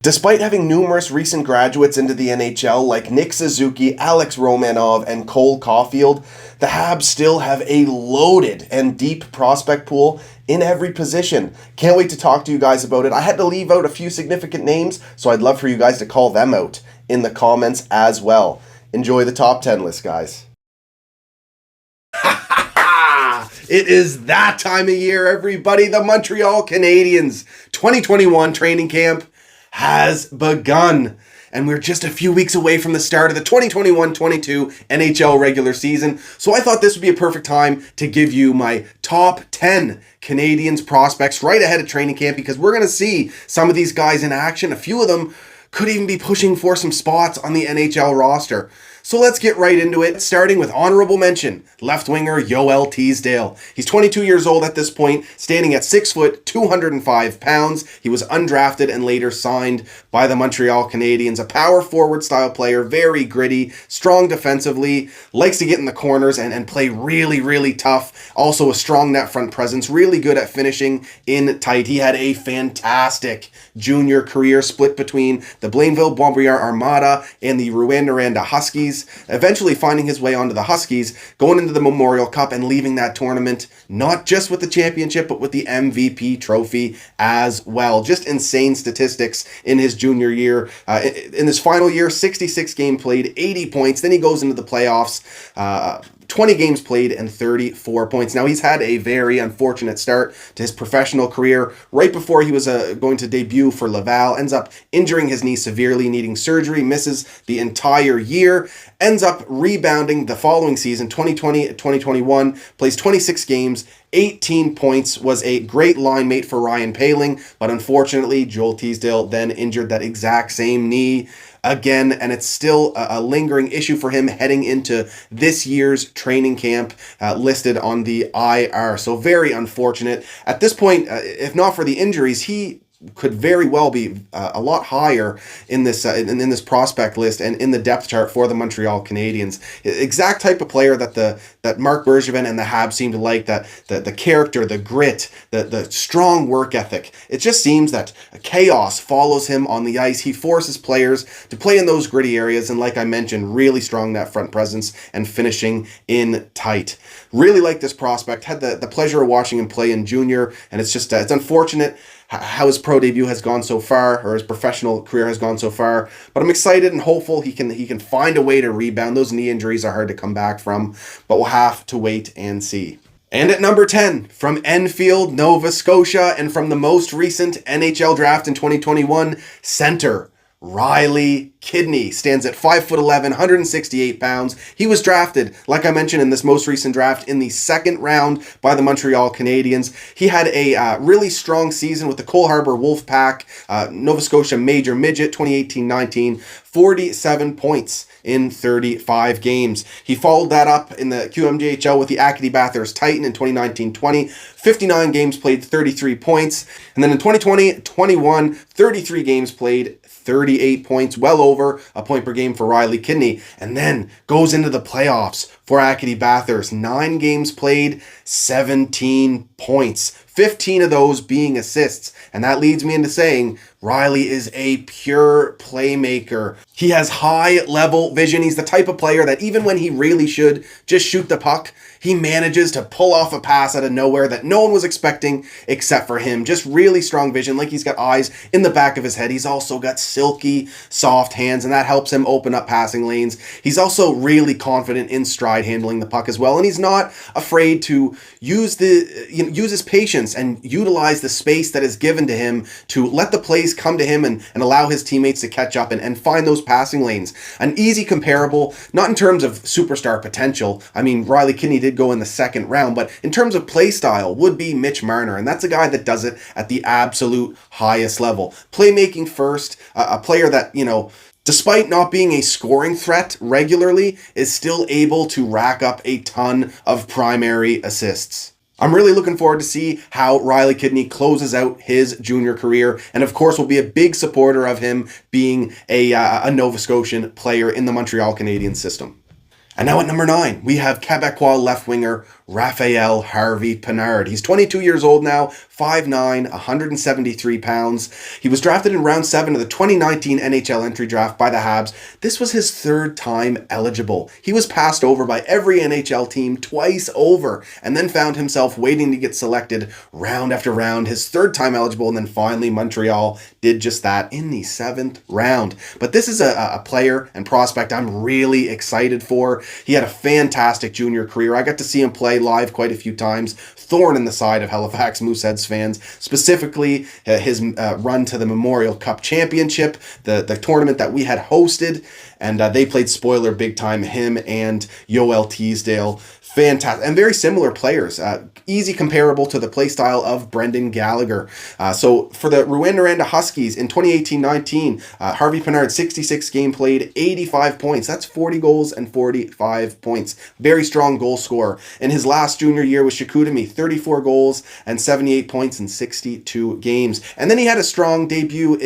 Despite having numerous recent graduates into the NHL like Nick Suzuki, Alex Romanov, and Cole Caulfield, the Habs still have a loaded and deep prospect pool in every position. Can't wait to talk to you guys about it. I had to leave out a few significant names, so I'd love for you guys to call them out in the comments as well. Enjoy the top 10 list, guys. It is that time of year, everybody. The Montreal Canadiens 2021 training camp has begun, and we're just a few weeks away from the start of the 2021-22 NHL regular season. So I thought this would be a perfect time to give you my top 10 Canadiens prospects right ahead of training camp, because we're going to see some of these guys in action. A few of them could even be pushing for some spots on the NHL roster. So let's get right into it, starting with honorable mention, left winger Yoel Teasdale. He's 22 years old at this point, standing at 6 foot, 205 pounds. He was undrafted and later signed by the Montreal Canadiens. A power forward style player, very gritty, strong defensively, likes to get in the corners and play really, really tough. Also a strong net front presence, really good at finishing in tight. He had a fantastic junior career split between the Blainville-Boisbriand Armada and the Rouyn-Noranda Huskies, eventually finding his way onto the Huskies, going into the Memorial Cup and leaving that tournament not just with the championship, but with the MVP trophy as well. Just insane statistics in his junior year. In his final year, 66 games played, 80 points. Then he goes into the playoffs, 20 games played and 34 points. Now, he's had a very unfortunate start to his professional career. Right before he was going to debut for Laval, ends up injuring his knee severely, needing surgery, misses the entire year, ends up rebounding the following season, 2020-2021, plays 26 games, 18 points, was a great line mate for Ryan Poehling, but unfortunately, Joel Teasdale then injured that exact same knee again, and it's still a lingering issue for him heading into this year's training camp, listed on the IR. So very unfortunate. At this point, if not for the injuries, he could very well be a lot higher in this in this prospect list and in the depth chart for the Montreal Canadiens. Exact type of player that Marc Bergevin and the Habs seem to like, that the character, the grit, the strong work ethic. It just seems that chaos follows him on the ice. He forces players to play in those gritty areas, and like I mentioned, really strong net front presence and finishing in tight. Really like this prospect. Had the pleasure of watching him play in junior, and it's just it's unfortunate how his pro debut has gone so far, or his professional career has gone so far. But I'm excited and hopeful he can find a way to rebound. Those knee injuries are hard to come back from, but we'll have to wait and see. And at number 10, from Enfield, Nova Scotia, and from the most recent NHL draft in 2021, center Riley Kidney stands at 5'11", 168 pounds. He was drafted, like I mentioned, in this most recent draft in the second round by the Montreal Canadiens. He had a really strong season with the Cole Harbour Wolfpack, Nova Scotia Major Midget 2018-19, 47 points in 35 games. He followed that up in the QMJHL with the Acadie Bathurst Titan in 2019-20, 59 games played, 33 points. And then in 2020-21, 33 games played, 38 points, well over a point per game for Riley Kidney, and then goes into the playoffs for Acadie Bathurst. 9 games played, 17 points, 15 of those being assists, and that leads me into saying Riley is a pure playmaker. He has high-level vision. He's the type of player that even when he really should just shoot the puck, he manages to pull off a pass out of nowhere that no one was expecting except for him. Just really strong vision, like he's got eyes in the back of his head. He's also got silky, soft hands, and that helps him open up passing lanes. He's also really confident in stride handling the puck as well, and he's not afraid to use his patience and utilize the space that is given to him to let the plays come to him and allow his teammates to catch up and find those passing lanes. An easy comparable, not in terms of superstar potential. I mean, Riley Kidney did go in the second round, but in terms of play style would be Mitch Marner, and that's a guy that does it at the absolute highest level. Playmaking first, a player that, despite not being a scoring threat regularly, is still able to rack up a ton of primary assists. I'm really looking forward to see how Riley Kidney closes out his junior career, and of course will be a big supporter of him being a Nova Scotian player in the Montreal Canadiens system. And now at number 9, we have Quebecois left winger Raphael Harvie-Pinard. He's 22 years old now, 5'9", 173 pounds. He was drafted in round 7 of the 2019 NHL entry draft by the Habs. This was his 3rd time eligible. He was passed over by every NHL team twice over and then found himself waiting to get selected round after round. His 3rd time eligible, and then finally Montreal did just that in the 7th round. But this is a player and prospect I'm really excited for. He had a fantastic junior career. I got to see him play live quite a few times. Thorn in the side of Halifax Mooseheads fans, specifically his run to the Memorial Cup Championship, the tournament that we had hosted, and they played spoiler big time, him and Yoel Teasdale. Fantastic, and very similar players. Easy comparable to the play style of Brendan Gallagher. So for the Rouyn-Noranda Huskies in 2018-19, Harvie-Pinard, 66 game played, 85 points. That's 40 goals and 45 points. Very strong goal scorer. In his last junior year with Chicoutimi, 34 goals and 78 points in 62 games. And then he had a strong debut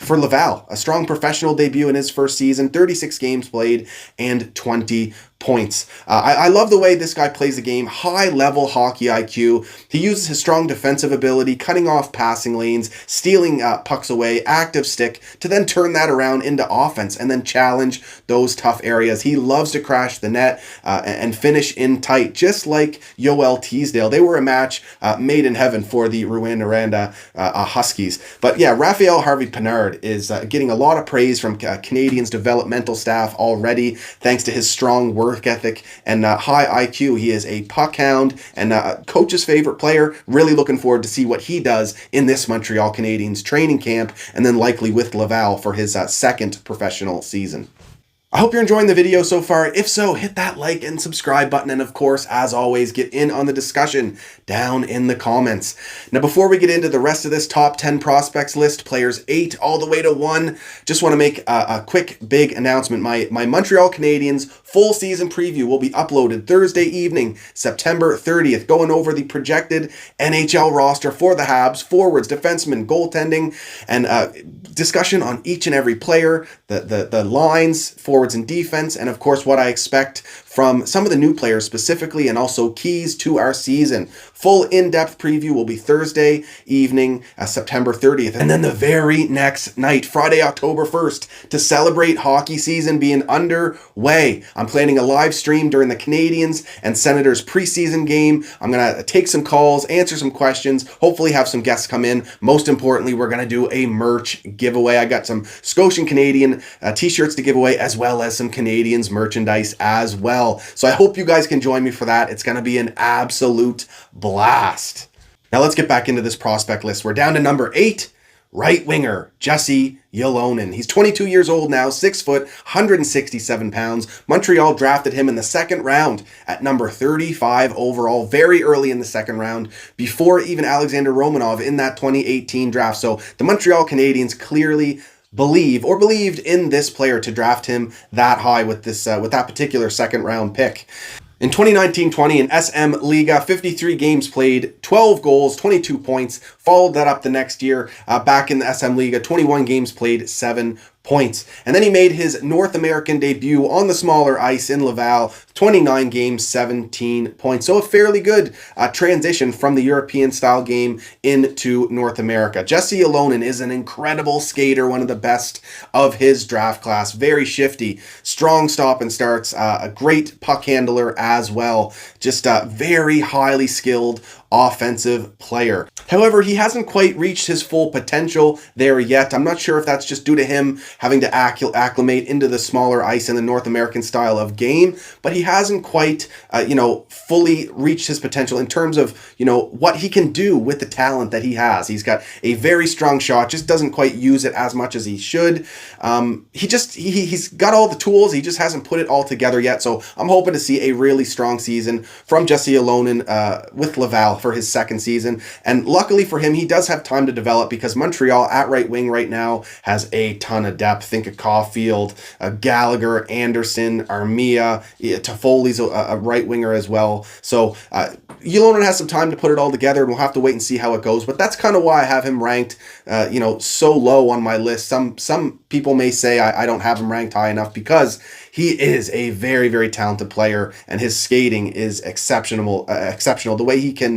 for Laval, a strong professional debut in his first season, 36 games played and 20 points. I love the way this guy plays the game. High level hockey IQ. He uses his strong defensive ability, cutting off passing lanes, stealing pucks away, active stick, to then turn that around into offense and then challenge those tough areas. He loves to crash the net and finish in tight, just like Yoel Teasdale. They were a match made in heaven for the Rouyn-Noranda Huskies. But yeah, Raphael Harvie-Pinard is getting a lot of praise from Canadiens developmental staff already, thanks to his strong work ethic and high IQ. He is a puck hound and coach's favorite player. Really looking forward to see what he does in this Montreal Canadiens training camp, and then likely with Laval for his 2nd professional season. I hope you're enjoying the video so far. If so, hit that like and subscribe button. And of course, as always, get in on the discussion down in the comments. Now, before we get into the rest of this top 10 prospects list, players 8 all the way to 1, just want to make a quick, big announcement. My Montreal Canadiens full season preview will be uploaded Thursday evening, September 30th, going over the projected NHL roster for the Habs, forwards, defensemen, goaltending, and discussion on each and every player, the lines, forwards and defense, and of course what I expect from some of the new players specifically, and also keys to our season. Full in-depth preview will be Thursday evening, September 30th. And then the very next night, Friday, October 1st, to celebrate hockey season being underway, I'm planning a live stream during the Canadiens and Senators preseason game. I'm going to take some calls, answer some questions, hopefully have some guests come in. Most importantly, we're going to do a merch giveaway. I got some Scotian Canadian t-shirts to give away, as well as some Canadiens merchandise as well. So I hope you guys can join me for that. It's going to be an absolute blast. Now let's get back into this prospect list. We're down to number 8, right winger, Jesse Lonen. He's 22 years old now, 6 foot, 167 pounds. Montreal drafted him in the 2nd round at number 35 overall, very early in the 2nd round, before even Alexander Romanov in that 2018 draft. So the Montreal Canadiens clearly believed in this player to draft him that high with that particular 2nd round pick. In 2019-20 in SM Liga, 53 games played, 12 goals, 22 points. Followed that up the next year back in the SM Liga, 21 games played, 7 points. And then he made his North American debut on the smaller ice in Laval, 29 games, 17 points. So a fairly good transition from the European style game into North America. Jesse Lonen is an incredible skater, one of the best of his draft class. Very shifty, strong stop and starts, a great puck handler as well. Just very highly skilled offensive player. However, he hasn't quite reached his full potential there yet. I'm not sure if that's just due to him having to acclimate into the smaller ice and the North American style of game, but he hasn't quite, fully reached his potential in terms of, what he can do with the talent that he has. He's got a very strong shot, just doesn't quite use it as much as he should. He's got all the tools, he just hasn't put it all together yet. So I'm hoping to see a really strong season from Jesse Lonen with Laval for his 2nd season. And luckily for him, he does have time to develop, because Montreal at right wing right now has a ton of depth. Think of Caulfield, Gallagher, Anderson, Armia, Toffoli's a right winger as well. So Lonen has some time to put it all together, and we'll have to wait and see how it goes. But that's kind of why I have him ranked, so low on my list. Some people may say I don't have him ranked high enough because he is a very, very talented player, and his skating is exceptional. The way he can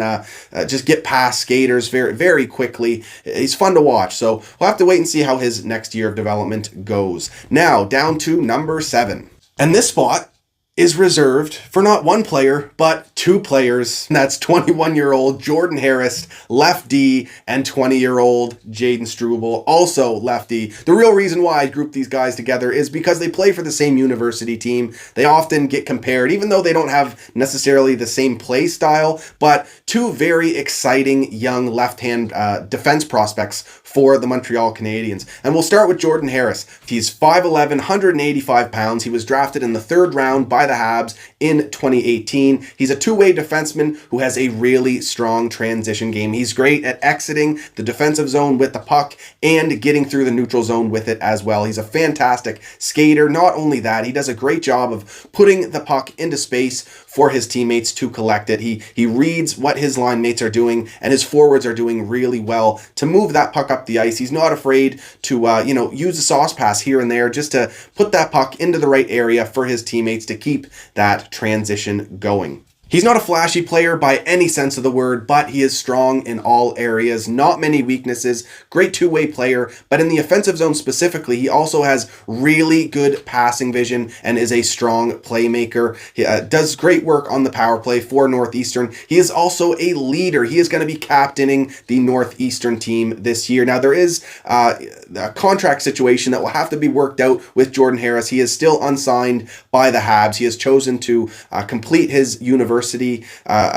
just get past skaters very, very quickly. He's fun to watch. So we'll have to wait and see how his next year of development goes. Now, down to number 7. And this spot is reserved for not one player, but 2 players. And that's 21-year-old Jordan Harris, left D, and 20-year-old Jaden Struble, also lefty. The real reason why I grouped these guys together is because they play for the same university team. They often get compared, even though they don't have necessarily the same play style, but 2 very exciting young left-hand defense prospects for the Montreal Canadiens. And we'll start with Jordan Harris. He's 5'11", 185 pounds. He was drafted in the 3rd round by the Habs in 2018. He's a two-way defenseman who has a really strong transition game. He's great at exiting the defensive zone with the puck and getting through the neutral zone with it as well. He's a fantastic skater. Not only that, he does a great job of putting the puck into space for his teammates to collect it. He reads what his line mates are doing, and his forwards are doing really well to move that puck up the ice. He's not afraid to use a sauce pass here and there just to put that puck into the right area for his teammates to keep that transition going. He's not a flashy player by any sense of the word, but he is strong in all areas. Not many weaknesses. Great two-way player, but in the offensive zone specifically, he also has really good passing vision and is a strong playmaker. He does great work on the power play for Northeastern. He is also a leader. He is going to be captaining the Northeastern team this year. Now, there is a contract situation that will have to be worked out with Jordan Harris. He is still unsigned by the Habs. He has chosen to complete his university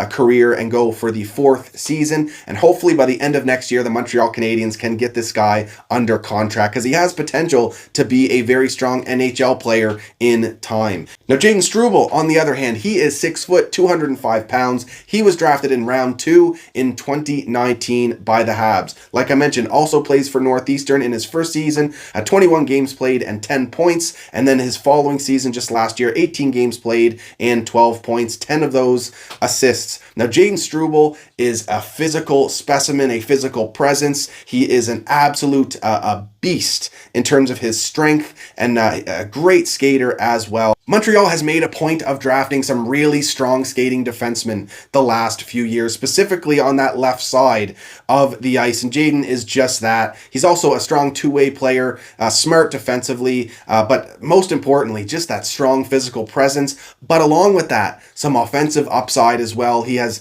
career and go for the 4th season, and hopefully by the end of next year the Montreal Canadiens can get this guy under contract because he has potential to be a very strong NHL player in time. Now Jaden Struble, on the other hand, he is 6 foot 205 pounds. He was drafted in round 2 in 2019 by the Habs. Like I mentioned, also plays for Northeastern in his first season at 21 games played and 10 points, and then his following season just last year 18 games played and 12 points, 10 of those assists. Now Jaden Struble is a physical specimen, a physical presence. He is an absolute a beast in terms of his strength, and a great skater as well. Montreal has made a point of drafting some really strong skating defensemen the last few years, specifically on that left side of the ice, and Jaden is just that. He's also a strong two-way player, smart defensively, but most importantly, just that strong physical presence, but along with that, some offensive upside as well. He has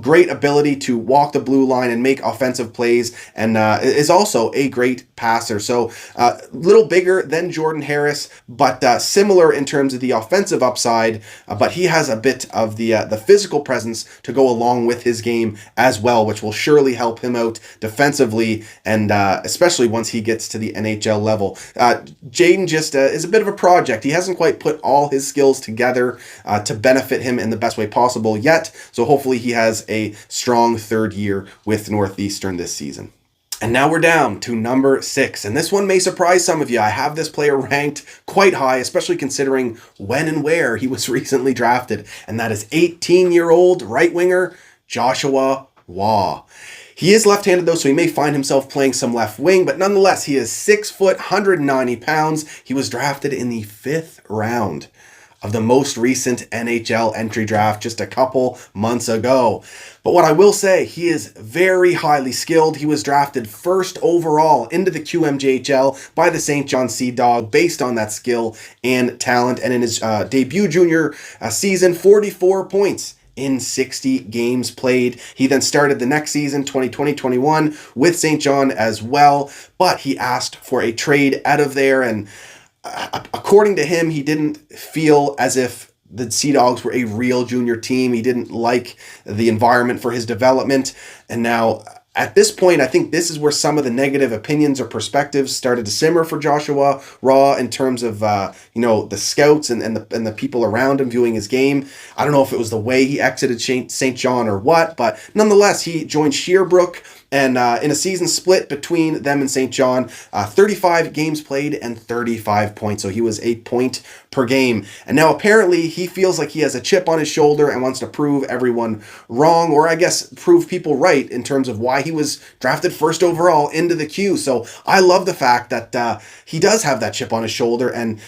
great ability to walk the blue line and make offensive plays, and is also a great passer. So a little bigger than Jordan Harris, but similar in terms of the offensive upside, but he has a bit of the physical presence to go along with his game as well, which will surely help him out defensively, and especially once he gets to the NHL level. Jaden just is a bit of a project. He hasn't quite put all his skills together to benefit him in the best way possible yet, so hopefully he has a strong 3rd year with Northeastern this season. And now we're down to number 6, and this one may surprise some of you. I have this player ranked quite high, especially considering when and where he was recently drafted, and that is 18-year-old right winger Joshua Waugh. He is left-handed though, so he may find himself playing some left wing, but nonetheless, he is 6 foot, 190 pounds. He was drafted in the 5th round of the most recent NHL entry draft just a couple months ago. But what I will say, he is very highly skilled. He was drafted 1st overall into the QMJHL by the St. John Sea Dog based on that skill and talent. And in his debut junior season, 44 points in 60 games played. He then started the next season, 2020-21, with St. John as well. But he asked for a trade out of there, and according to him, he didn't feel as if the Sea Dogs were a real junior team. He didn't like the environment for his development. And now, at this point, I think this is where some of the negative opinions or perspectives started to simmer for Joshua Waugh in terms of the scouts and the people around him viewing his game. I don't know if it was the way he exited St. John or what, but nonetheless, he joined Sherbrooke. And in a season split between them and St. John, 35 games played and 35 points. So he was 8 point per game. And now apparently he feels like he has a chip on his shoulder and wants to prove everyone wrong, or I guess prove people right in terms of why he was drafted 1st overall into the Q. So I love the fact that he does have that chip on his shoulder, and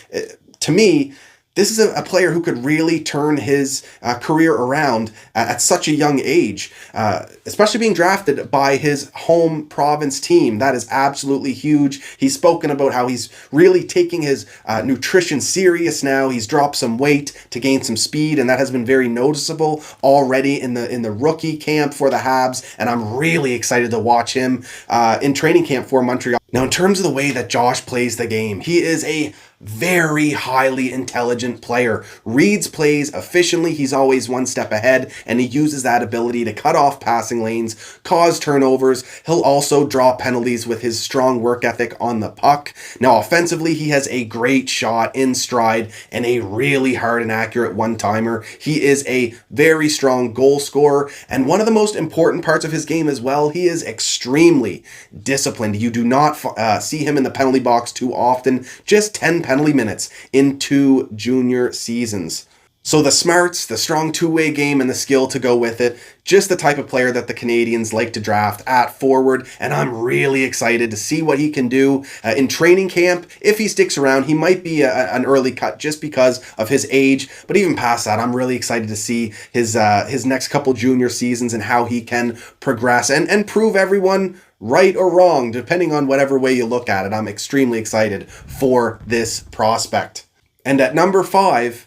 to me, this is a player who could really turn his career around at such a young age, especially being drafted by his home province team. That is absolutely huge. He's spoken about how he's really taking his nutrition serious now. He's dropped some weight to gain some speed, and that has been very noticeable already in the rookie camp for the Habs, and I'm really excited to watch him in training camp for Montreal. Now, in terms of the way that Josh plays the game, he is a very highly intelligent player, reads plays efficiently. He's always one step ahead, and he uses that ability to cut off passing lanes, cause turnovers. He'll also draw penalties with his strong work ethic on the puck. Now, offensively, he has a great shot in stride and a really hard and accurate one-timer. He is a very strong goal scorer, and one of the most important parts of his game as well, he is extremely disciplined. You do not see him in the penalty box too often, just 10 penalty minutes in 2 junior seasons. So the smarts, the strong two-way game, and the skill to go with it, just the type of player that the Canadiens like to draft at forward, and I'm really excited to see what he can do in training camp. If he sticks around, he might be an early cut just because of his age, but even past that, I'm really excited to see his next couple junior seasons and how he can progress and prove everyone right or wrong, depending on whatever way you look at it. I'm extremely excited for this prospect. And at number 5,